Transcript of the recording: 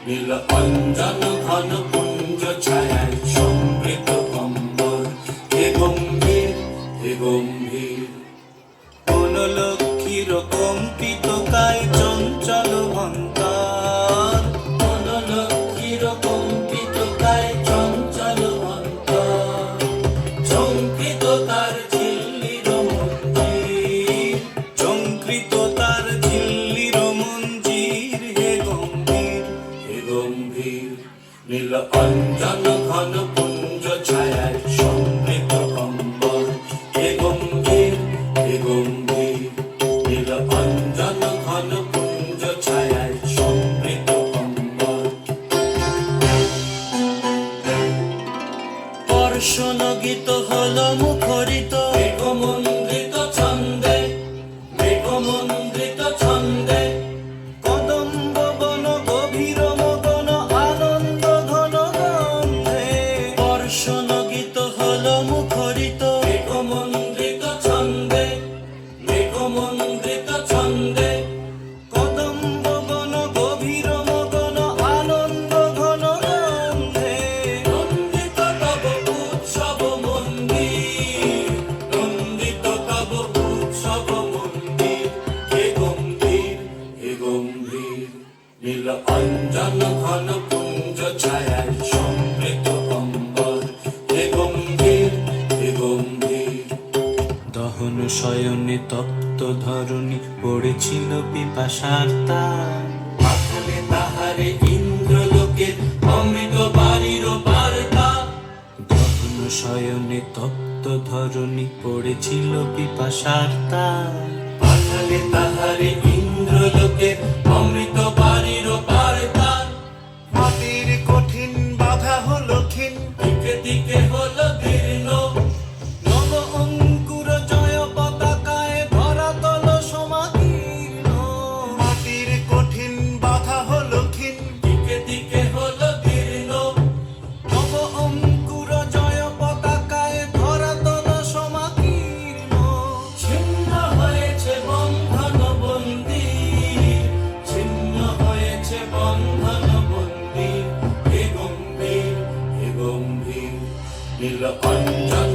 নীল অঞ্জন ঘন পুঞ্জ ছায়ায় সমৃত অম্বর, হে গম্ভীর হে গম্ভীর। কোন লক্ষ্মীর কম্পিত কায় চঞ্চল অন্তর, কোন লক্ষ্মীর কম্পিত কায় চঞ্চল অন্তর। ঝঙ্কৃত তার ঝিল্লির মঞ্জির, ঝঙ্কৃত তার ঝিল্লির মঞ্জির, হে গম্ভীর হে গম্ভীর। নীল অঞ্জন ঘন পুঞ্জ ছায়ায় সমৃত অম্বর, হে গম্ভীর হে গম্ভীর। নীল অঞ্জন ঘন পুঞ্জ ছায়ায় সমৃত অম্বর। বর্ষণ গীত হলো মুখরিত মেঘমন্দ্রিত ছন্দে, মেঘমন্দ্রিত ছন্দে। কদম্ব বন গভীর মগন আনন্দ ঘন গন্ধে। বর্ষণ গীত হলো মুখরিত মেঘমন্দ্রিত ছন্দে, মেঘমন্দ্রিত ছন্দে। কদম্ব বন গভীর মগন আনন্দ ঘন গন্ধে। নন্দিত তব উৎসব মন্দির, নন্দিত তব উৎসব মন্দির, হে গম্ভীর হে গম্ভীর। নীল অঞ্জন ঘন পুঞ্জ ছায়ায় সমৃত অম্বর, হে গম্ভীর হে গম্ভীর। দহন শয়নে তপ্ত ধরণী পড়েছিল পিপাসার তার। পাঠালে তাহারে ইন্দ্রলোকের অমৃত বাড়ির বার্তা। দহন শয়নে তপ্ত ধরণী পড়েছিল পিপাসার তার। পাঠালে তাহারে ইন্দ্রলোকের অমৃত বাড়ির বার্তা। মাটির কঠিন বাধা হলো ক্ষীণ, দিকে দিকে হলো দীর্ণ। নব অঙ্কুর জয় পতাকায় ধরাতল সমাকীর্ণ। মাটির কঠিন বাধা হলো ক্ষীণ, দিকে দিকে হলো দীর্ণ। নব অঙ্কুর জয় পতাকায় ধরাতল সমাকীর্ণ। ছিন্ন হয়েছে বন্ধন বন্দির, ছিন্ন হয়েছে বন্ধন বন্দির, হে গম্ভীর হে গম্ভীর। নীল অঞ্জন